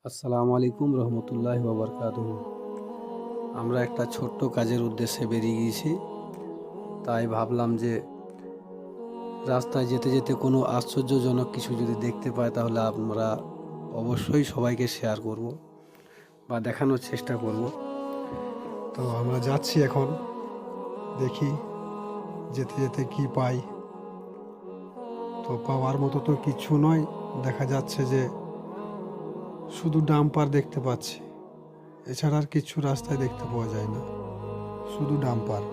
আসসালামু আলাইকুম রহমতুল্লাহি ওয়া বারাকাতুহু। আমরা একটা ছোট্ট কাজের উদ্দেশ্যে বেরিয়ে গিয়েছি। তাই ভাবলাম যে রাস্তায় যেতে যেতে কোনো আশ্চর্যজনক কিছু যদি দেখতে পাই তাহলে আমরা অবশ্যই সবাইকে শেয়ার করব বা দেখানোর চেষ্টা করব। তো আমরা যাচ্ছি এখন, দেখি যেতে যেতে কি পাই। তো পাওয়ার মতো তো কিছু নয়, দেখা যাচ্ছে যে শুধু ডাম্পার দেখতে পাচ্ছি, এছাড়া আর কিছু রাস্তায় দেখতে পাওয়া যায় না, শুধু ডাম্পার।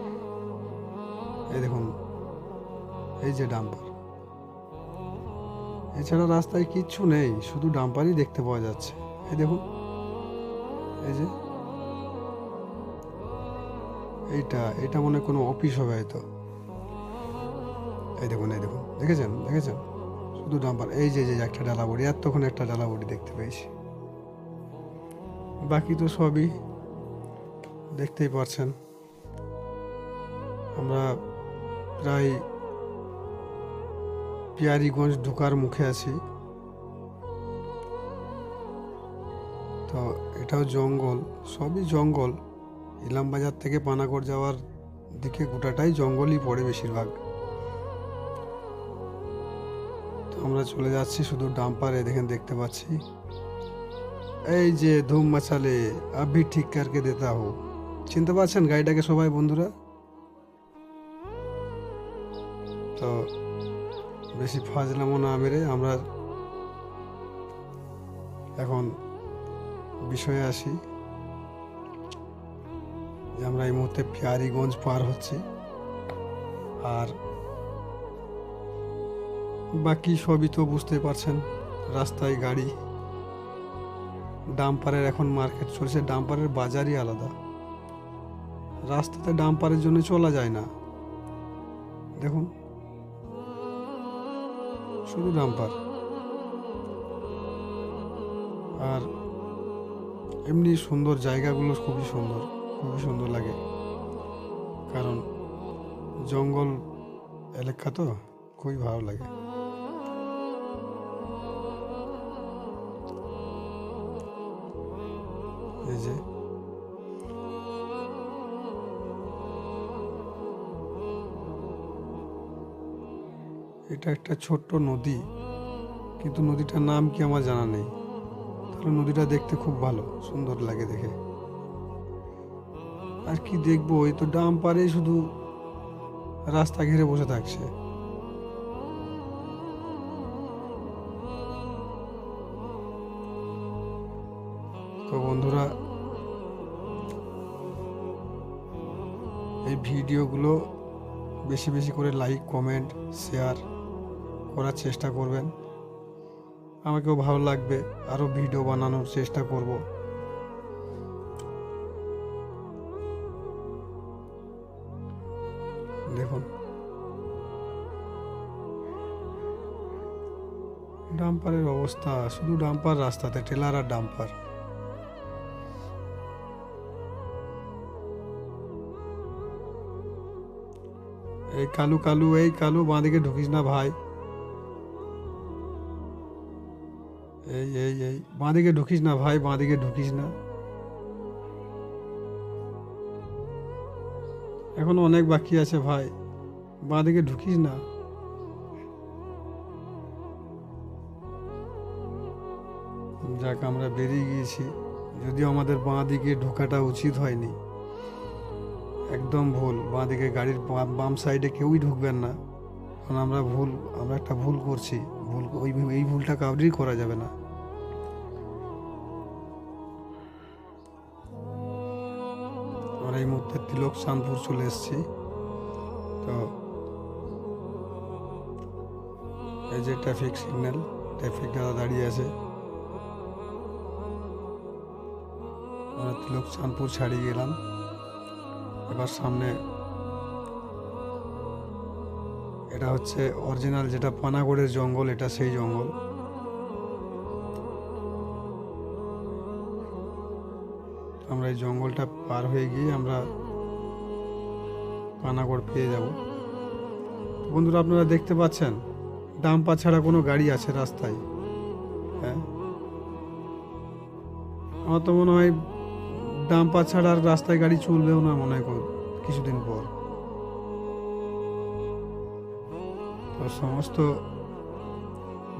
এই দেখুন, এই যে ডাম্পার, এছাড়া রাস্তায় কিচ্ছু নেই, শুধু ডাম্পারই দেখতে পাওয়া যাচ্ছে। এই দেখুন, এই যে এটা মনে হয় কোনো অফিস হবে হয়তো। এই দেখুন, দেখেছেন দেখেছেন, শুধু ডাম্পার। এই যে যে একটা ডালা বড়ি, এতক্ষণ একটা ডালা বড়ি দেখতে পেয়েছি, বাকি তো সবই দেখতেই পারছেন। আমরা প্রায় পিয়ারিগঞ্জ ঢোকার মুখে আছি। তো এটাও জঙ্গল, সবই জঙ্গল। ইলামবাজার থেকে পানাগড় যাওয়ার দিকে গোটাটাই জঙ্গলই পড়ে বেশিরভাগ। তো আমরা চলে যাচ্ছি, শুধু ডাম্পারে দেখেন দেখতে পাচ্ছি। এই যে ধুম মাচালে আভি ঠিক করকে দেতা হো, চিনতে পারছেন গাড়িটাকে সবাই বন্ধুরা? তো বেশি ফাজলামো না মেরে আমরা এখন বিষয়ে আসি, যে আমরা এই মুহূর্তে পিয়ারিগঞ্জ পার হচ্ছি। আর বাকি সবই তো বুঝতে পারছেন, রাস্তায় গাড়ি, ডাম্পারের এখন মার্কেট চলছে, ডাম্পারের বাজারই আলাদা। রাস্তাতে ডাম্পারের জন্য চলা যায় না, দেখুন শুধু ডাম্পার। আর এমনি সুন্দর জায়গাগুলো, খুবই সুন্দর, খুবই সুন্দর লাগে, কারণ জঙ্গল এলাকা তো খুবই ভালো লাগে। এই যে এটা একটা ছোট্ট নদী, কিন্তু নদীটার নাম কি আমার জানা নেই। তাহলে নদীটা দেখতে খুব ভালো, সুন্দর লাগে দেখে। আর কি দেখবো, এই তো ডাম্পারে শুধু রাস্তা ঘিরে বসে থাকছে। তো বন্ধুরা, এই ভিডিওগুলো বেশি বেশি করে লাইক, কমেন্ট, শেয়ার করার চেষ্টা করবেন, আমাকেও ভালো লাগবে, আরও ভিডিও বানানোর চেষ্টা করব। দেখুন ডাম্পারের অবস্থা, শুধু ডাম্পার রাস্তাতে, টেলার আর ডাম্পার। এই কালু কালু, এই কালু বাঁদিকে ঢুকিস না ভাই, এই বাঁদিকে ঢুকিস না ভাই, বাঁদিকে ঢুকিস না। এখনো অনেক বাকি আছে ভাই, বাঁদিকে ঢুকিস না। যাক, আমরা বেরিয়ে গিয়েছি, যদিও আমাদের বাঁ দিকে ঢোকাটা উচিত হয়নি, একদম ভুল। বাঁ দিকে গাড়ির বাম সাইডে কেউই ঢুকবেন না, কারণ আমরা একটা ভুল করছি। এই ভুলটা কাউরই করা যাবে না। আমরা এই মুহূর্তে তিলক চাঁদপুর চলে এসেছি। তো এই যে ট্রাফিক সিগন্যাল, ট্রাফিক দাদা দাঁড়িয়ে আছে। আমরা তিলক চাঁদপুর ছাড়িয়ে গেলাম, এবার সামনে এটা হচ্ছে অরিজিনাল, যেটা পানাগড়ের জঙ্গল, এটা সেই জঙ্গল। আমরা এই জঙ্গলটা পার হয়ে গিয়ে আমরা পানাগড় পেয়ে যাব। বন্ধুরা, আপনারা দেখতে পাচ্ছেন ডাম্পার ছাড়া কোনো গাড়ি আছে রাস্তায়? হ্যাঁ, আমার তো মনে হয় ডাম্পার ছাড়া আর রাস্তায় গাড়ি চলবেও না মনে হয় কিছুদিন পর। তো সমস্ত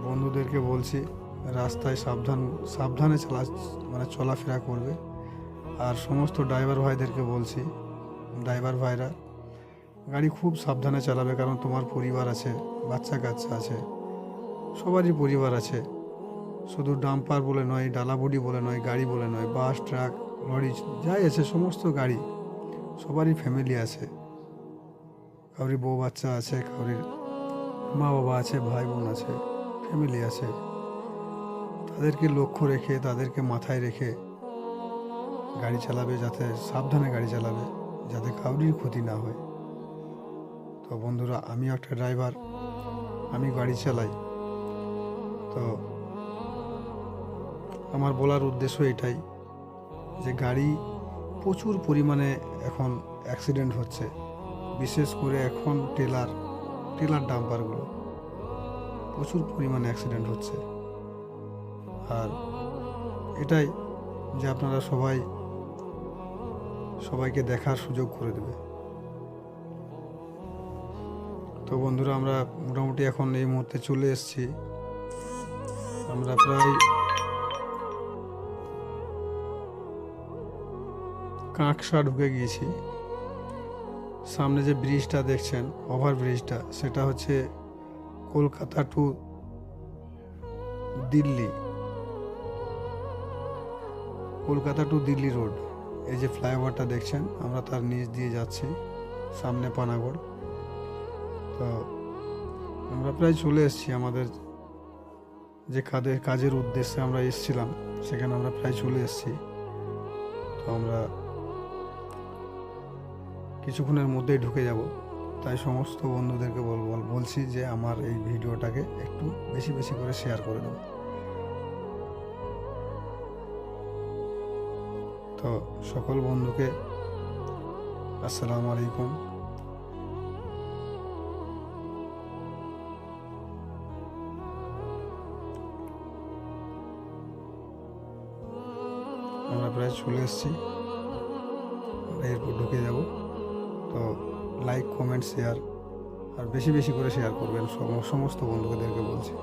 বন্ধুদেরকে বলছি রাস্তায় সাবধানে চলাফেরা করবে। আর সমস্ত ড্রাইভার ভাইদেরকে বলছি, ড্রাইভার ভাইরা গাড়ি খুব সাবধানে চালাবে, কারণ তোমার পরিবার আছে, বাচ্চা কাচ্চা আছে, সবারই পরিবার আছে। শুধু ডাম্পার বলে নয়, ডালা বডি বলে নয়, গাড়ি বলে নয়, বাস, ট্রাক, লরি যাই আছে সমস্ত গাড়ি, সবারই ফ্যামিলি আছে। কাউরি বউ বাচ্চা আছে, কাউরির মা বাবা আছে, ভাই বোন আছে, ফ্যামিলি আছে। তাদেরকে লক্ষ্য রেখে, তাদেরকে মাথায় রেখে গাড়ি চালাবে, যাতে সাবধানে গাড়ি চালাবে, যাতে কাউরির ক্ষতি না হয়। তো বন্ধুরা, আমি একটা ড্রাইভার, আমি গাড়ি চালাই। তো আমার বলার উদ্দেশ্য এটাই যে গাড়ি প্রচুর পরিমাণে এখন অ্যাক্সিডেন্ট হচ্ছে, বিশেষ করে এখন টেলার ডাম্পারগুলো প্রচুর পরিমাণে অ্যাক্সিডেন্ট হচ্ছে। আর এটাই যে আপনারা সবাইকে দেখার সুযোগ করে দেবে। তো বন্ধুরা, আমরা মোটামুটি এখন এই মুহূর্তে চলে এসেছি। আমরা প্রায় কাঁকসা ঢুকে গিয়েছি। সামনে যে ব্রিজটা দেখছেন, ওভার ব্রিজটা, সেটা হচ্ছে কলকাতা টু দিল্লি রোড। এই যে ফ্লাইওভারটা দেখছেন, আমরা তার নিচ দিয়ে যাচ্ছি, সামনে পানাগড়। তো আমরা প্রায় চলে এসেছি আমাদের যে কাজের উদ্দেশ্যে আমরা এসেছিলাম, সেখানে আমরা প্রায় চলে এসেছি। তো আমরা কিছুক্ষণের মধ্যেই ঢুকে যাব। তাই সমস্ত বন্ধুদেরকে বলছি যে আমার এই ভিডিওটাকে একটু বেশি বেশি করে শেয়ার করে দেবো। তো সকল বন্ধুকে আসসালামু আলাইকুম। আমরা প্রায় চলে এসেছি, এরপর ঢুকে যাব। তো লাইক, কমেন্ট, শেয়ার আর বেশি বেশি করে শেয়ার করবেন, সমস্ত বন্ধুদেরকে বলছি।